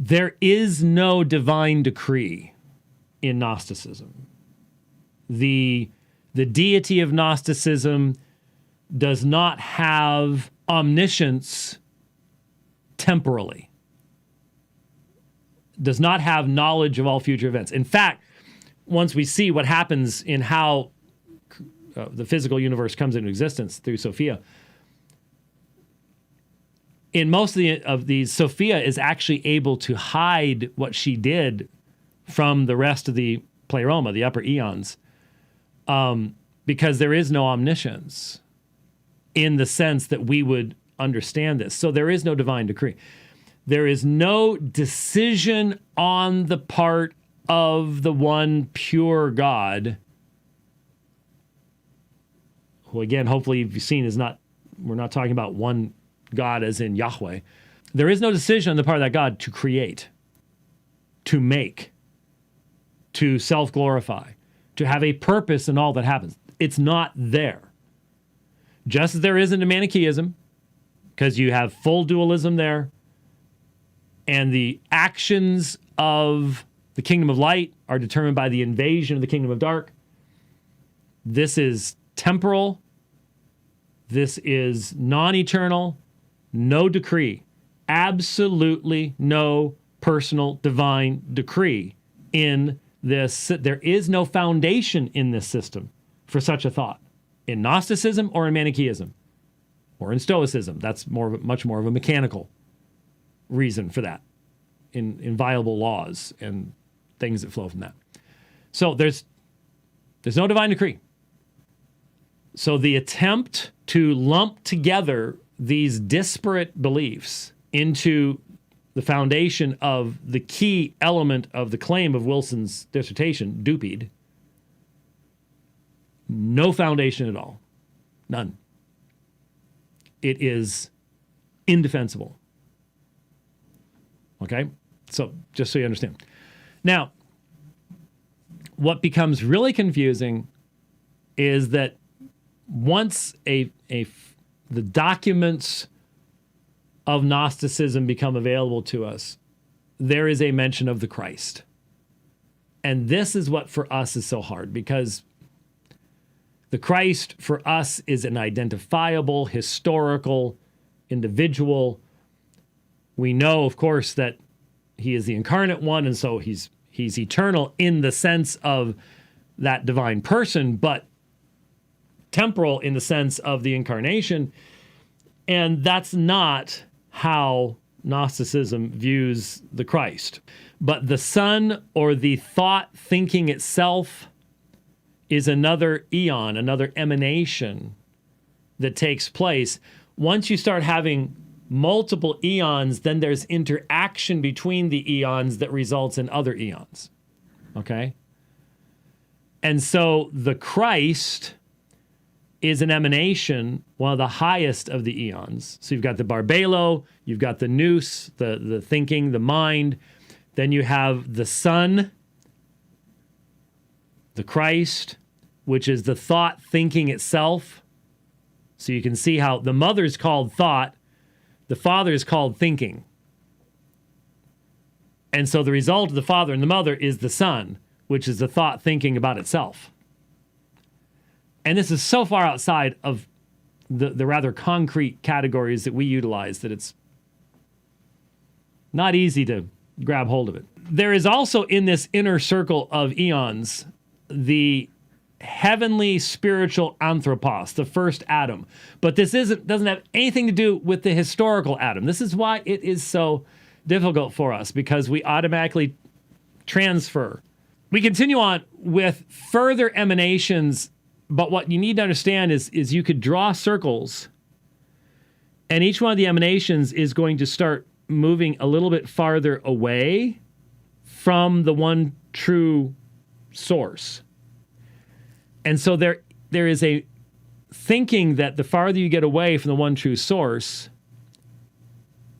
There is no divine decree in Gnosticism. The deity of Gnosticism does not have omniscience temporally, does not have knowledge of all future events. In fact, once we see what happens in how the physical universe comes into existence through Sophia, in most of these, Sophia is actually able to hide what she did from the rest of the pleroma, the upper eons, because there is no omniscience in the sense that we would understand this. So there is no divine decree. There is no decision on the part of the one pure God, who again, hopefully you've seen we're not talking about one God as in Yahweh. There is no decision on the part of that God to create, to make, to self-glorify, to have a purpose in all that happens. It's not there. Just as there isn't a Manichaeism, because you have full dualism there, and the actions of the kingdom of light are determined by the invasion of the kingdom of dark. This is temporal. This is non-eternal. No decree. Absolutely no personal divine decree in this. There is no foundation in this system for such a thought. In Gnosticism or in Manichaeism or in Stoicism. That's much more of a mechanical reason for that, in inviolable laws and things that flow from that. So there's no divine decree. So the attempt to lump together these disparate beliefs into the foundation of the key element of the claim of Wilson's dissertation, dupied, no foundation at all. None. It is indefensible. Okay? So, just so you understand. Now, what becomes really confusing is that once the documents of Gnosticism become available to us, there is a mention of the Christ. And this is what for us is so hard, because the Christ for us is an identifiable, historical individual. We know, of course, that he is the incarnate one, and so he's eternal in the sense of that divine person, but temporal in the sense of the incarnation. And that's not how Gnosticism views the Christ. But the Son, or the thought thinking itself, is another eon, another emanation that takes place. Once you start having multiple eons, then there's interaction between the eons that results in other eons. Okay? And so the Christ is an emanation, one of the highest of the eons. So you've got the Barbelo, you've got the nous, the thinking, the mind. Then you have the Son, the Christ, which is the thought thinking itself. So you can see how the mother is called thought, the Father is called thinking. And so the result of the Father and the Mother is the Son, which is the thought thinking about itself. And this is so far outside of the rather concrete categories that we utilize that it's not easy to grab hold of it. There is also in this inner circle of eons the heavenly spiritual anthropos, the first Adam. But this doesn't have anything to do with the historical Adam. This is why it is so difficult for us, because we automatically transfer. We continue on with further emanations, but what you need to understand is you could draw circles, and each one of the emanations is going to start moving a little bit farther away from the one true source. And so there is a thinking that the farther you get away from the one true source,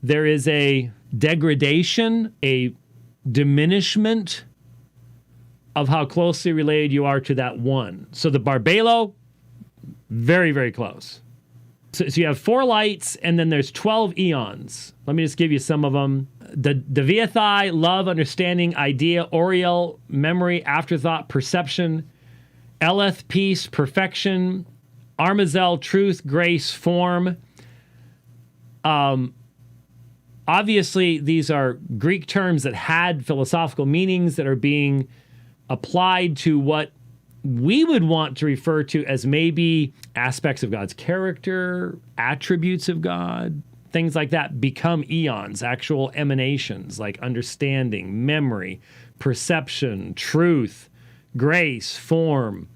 there is a degradation, a diminishment of how closely related you are to that one. So the Barbelo, very, very close. So you have 4 lights, and then there's 12 eons. Let me just give you some of them. The Deviathai, love, understanding, idea, Oriel, memory, afterthought, perception, Eleth, peace, perfection, Armazel, truth, grace, form. Obviously, these are Greek terms that had philosophical meanings that are being applied to what we would want to refer to as maybe aspects of God's character, attributes of God, things like that become eons, actual emanations like understanding, memory, perception, truth, grace, form.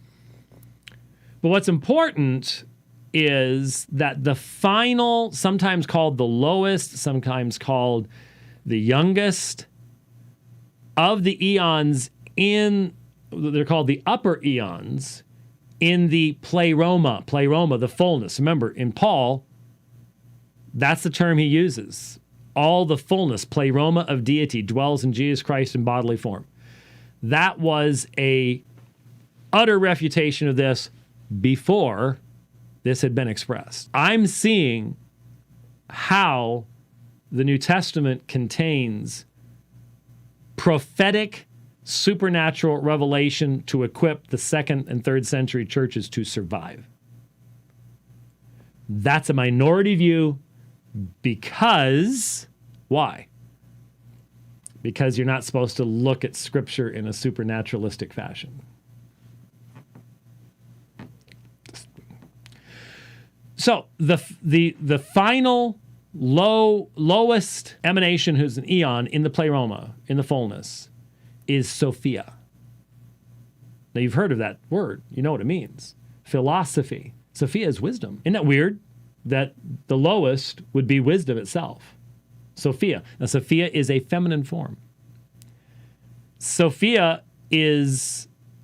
But what's important is that the final, sometimes called the lowest, sometimes called the youngest of the eons they're called the upper eons in the pleroma, the fullness. Remember, in Paul, that's the term he uses. All the fullness, pleroma of deity, dwells in Jesus Christ in bodily form. That was a utter refutation of this before this had been expressed. I'm seeing how the New Testament contains prophetic supernatural revelation to equip the 2nd and 3rd century churches to survive. That's a minority view because, why? Because you're not supposed to look at Scripture in a supernaturalistic fashion. So the final lowest emanation, who's an eon in the pleroma, in the fullness, is Sophia. Now, you've heard of that word. You know what it means. Philosophy. Sophia is wisdom. Isn't that weird? That the lowest would be wisdom itself. Sophia. Now, Sophia is a feminine form. Sophia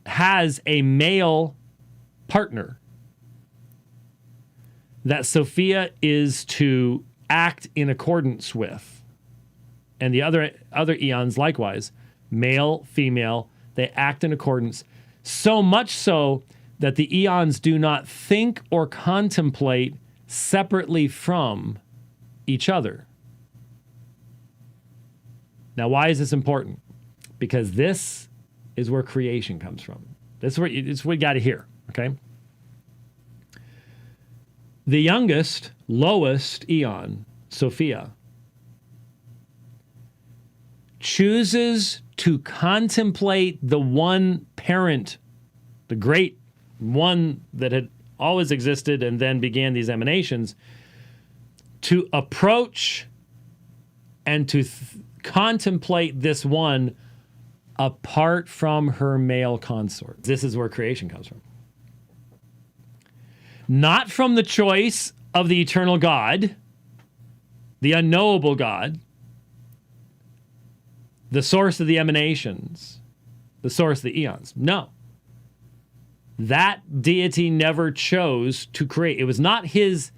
has a male partner. That Sophia is to act in accordance with. And the other eons likewise. Male, female, they act in accordance. So much so that the eons do not think or contemplate separately from each other. Now, why is this important? Because this is where creation comes from. This is what you got to hear, okay? The youngest, lowest eon, Sophia, chooses to contemplate the one parent, the great one that had always existed and then began these emanations, to approach and to contemplate this one apart from her male consort. This is where creation comes from. Not from the choice of the eternal God, the unknowable God, the source of the emanations, the source of the eons. No. That deity never chose to create. It was not his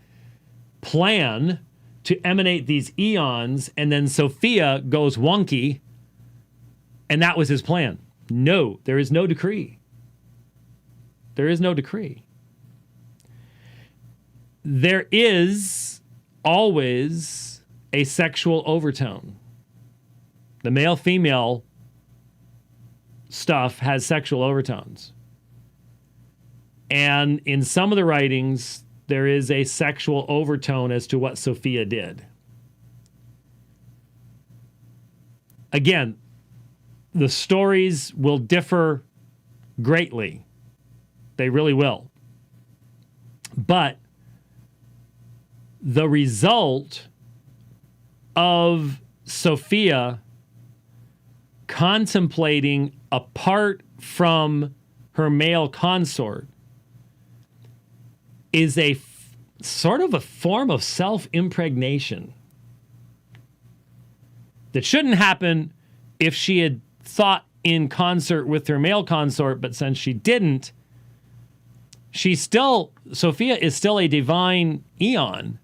plan to emanate these eons, and then Sophia goes wonky, and that was his plan. No, there is no decree. There is no decree. There is always a sexual overtone. The male-female stuff has sexual overtones. And in some of the writings, there is a sexual overtone as to what Sophia did. Again, the stories will differ greatly. They really will. But the result of Sophia contemplating apart from her male consort is a sort of a form of self-impregnation that shouldn't happen if she had thought in concert with her male consort, but since she didn't, Sophia is still a divine eon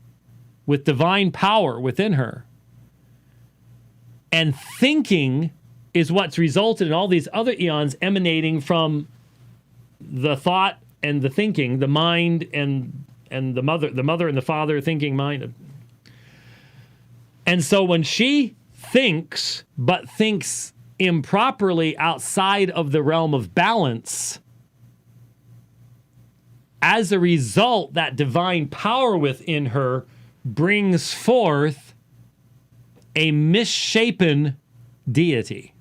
with divine power within her. And thinking is what's resulted in all these other eons emanating from the thought and the thinking, the mind and and the mother and the father thinking mind. And so when she thinks, but thinks improperly outside of the realm of balance, as a result, that divine power within her brings forth a misshapen deity.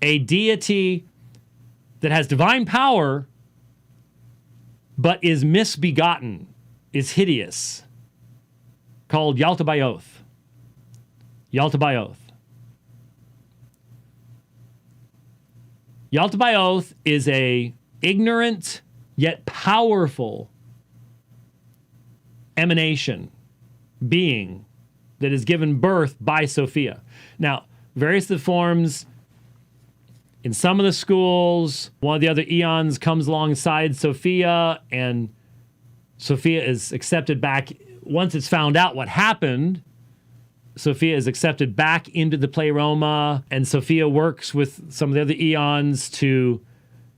A deity that has divine power, but is misbegotten, is hideous, called Yaltabaoth. Yaltabaoth. Yaltabaoth is a ignorant yet powerful emanation, being that is given birth by Sophia. Now, various of the forms in some of the schools, one of the other eons comes alongside Sophia, and Sophia is accepted back. Once it's found out what happened, Sophia is accepted back into the pleroma, and Sophia works with some of the other eons to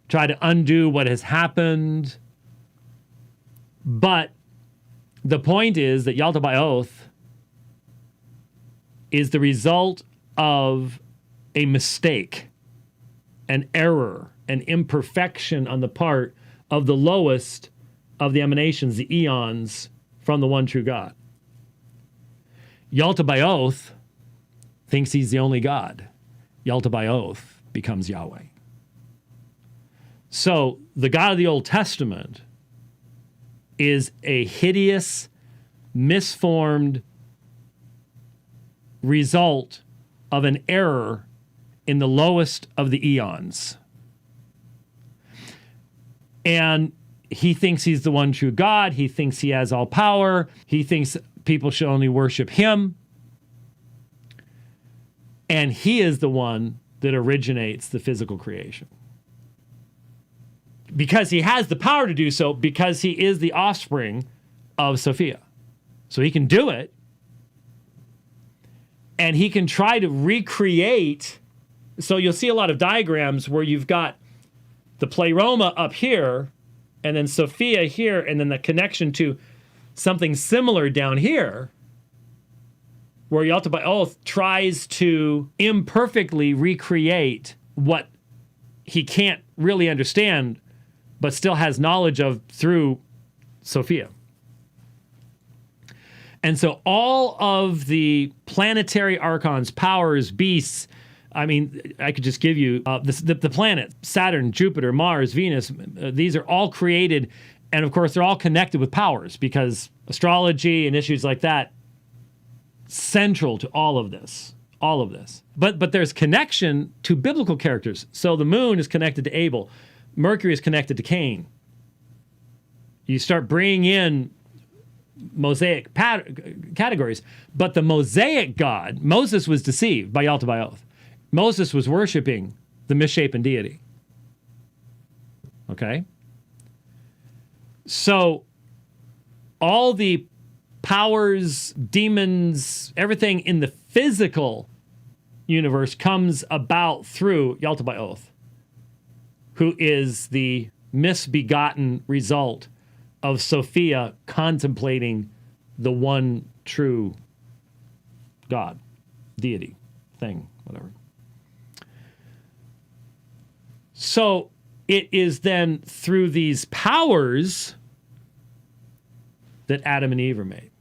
try to undo what has happened. But the point is that Yaltabaoth is the result of a mistake, an error, an imperfection on the part of the lowest of the emanations, the eons, from the one true God. Yaltabaoth thinks he's the only God. Yaltabaoth becomes Yahweh. So the God of the Old Testament is a hideous, misformed result of an error in the lowest of the eons. And he thinks he's the one true God. He thinks he has all power. He thinks people should only worship him. And he is the one that originates the physical creation. Because he has the power to do so, because he is the offspring of Sophia. So he can do it. And he can try to recreate. So you'll see a lot of diagrams where you've got the pleroma up here, and then Sophia here, and then the connection to something similar down here, where Yaltabaoth tries to imperfectly recreate what he can't really understand, but still has knowledge of through Sophia. And so all of the planetary archons, powers, beasts, I mean, I could just give you the planet, Saturn, Jupiter, Mars, Venus, these are all created. And of course, they're all connected with powers, because astrology and issues like that, central to all of this. But there's connection to biblical characters. So the moon is connected to Abel. Mercury is connected to Cain. You start bringing in Mosaic categories. But the Mosaic God, Moses was deceived by Yaltabaoth. Moses was worshiping the misshapen deity. Okay? So all the powers, demons, everything in the physical universe comes about through Yaltabaoth, who is the misbegotten result of Sophia contemplating the one true God, deity, thing, whatever. So it is then through these powers that Adam and Eve are made.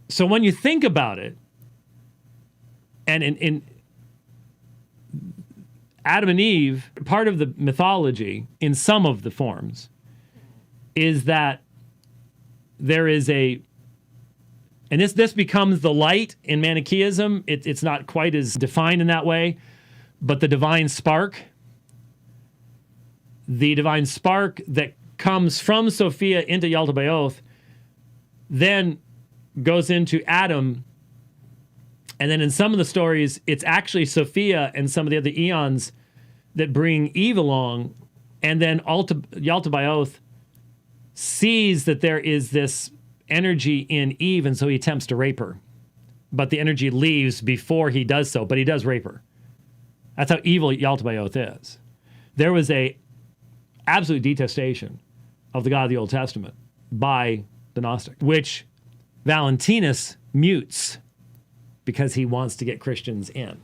So when you think about it, and in Adam and Eve, part of the mythology in some of the forms is that there is a, and this becomes the light in Manichaeism. It's not quite as defined in that way, but the divine spark that comes from Sophia into Yaltabaoth, then goes into Adam. And then in some of the stories, it's actually Sophia and some of the other eons that bring Eve along. And then Yaltabaoth sees that there is this energy in Eve, and so he attempts to rape her. But the energy leaves before he does so, but he does rape her. That's how evil Yaltabaoth is. There was a absolute detestation of the God of the Old Testament by the Gnostic, which Valentinus mutes because he wants to get Christians in.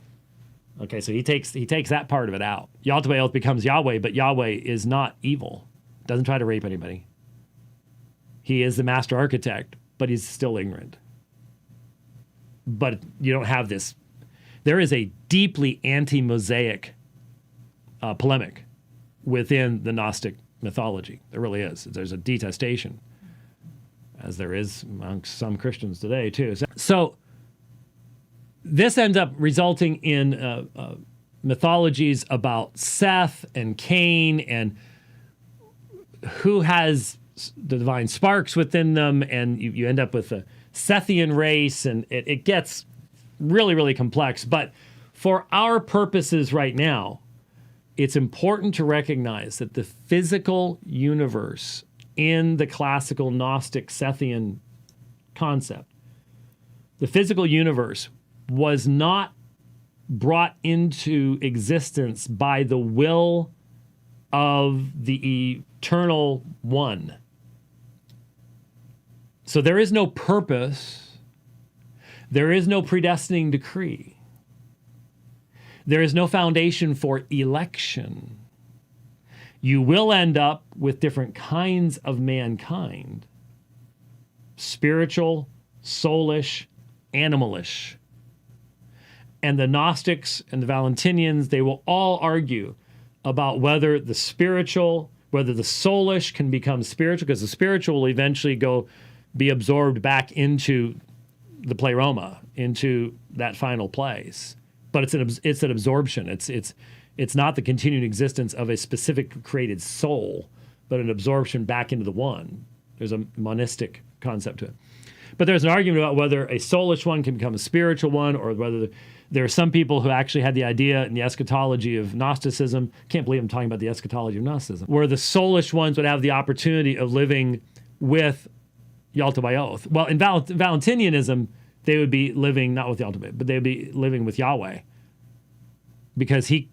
Okay, so he takes that part of it out. Yaltabaoth becomes Yahweh, but Yahweh is not evil. Doesn't try to rape anybody. He is the master architect, but he's still ignorant. But you don't have this. There is a deeply anti-Mosaic polemic within the Gnostic mythology. There really is. There's a detestation, as there is amongst some Christians today, too. So this ends up resulting in mythologies about Seth and Cain and who has the divine sparks within them, and you end up with a Sethian race, and it gets really, really complex. But for our purposes right now, it's important to recognize that the physical universe in the classical Gnostic Sethian concept, the physical universe was not brought into existence by the will of the eternal one. So there is no purpose. There is no predestining decree. There is no foundation for election. You will end up with different kinds of mankind: spiritual, soulish, animalish. And the Gnostics and the Valentinians, they will all argue about whether the spiritual, whether the soulish can become spiritual, because the spiritual will eventually be absorbed back into the pleroma, into that final place. But it's an absorption. It's not the continued existence of a specific created soul, but an absorption back into the one. There's a monistic concept to it. But there's an argument about whether a soulish one can become a spiritual one, or whether there are some people who actually had the idea in the eschatology of Gnosticism. Can't believe I'm talking about the eschatology of Gnosticism, where the soulish ones would have the opportunity of living with Yaltabaoth. Well, in Valentinianism, they would be living not with Yaltabaoth, but they would be living with Yahweh, because he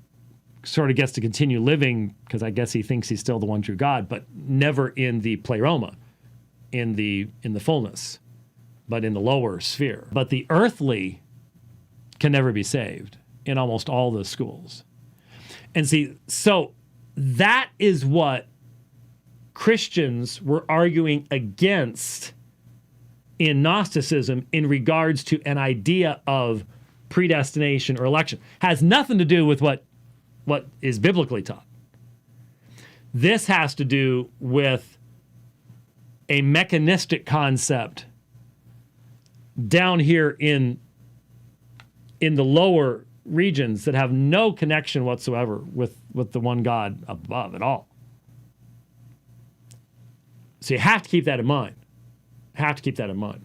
sort of gets to continue living, because I guess he thinks he's still the one true God, but never in the pleroma, in the fullness, but in the lower sphere. But the earthly can never be saved in almost all the schools. And see, so that is what Christians were arguing against in Gnosticism in regards to an idea of predestination or election. Has nothing to do with what is biblically taught. This has to do with a mechanistic concept down here in the lower regions that have no connection whatsoever with the one God above at all. So you have to keep that in mind. Have to keep that in mind.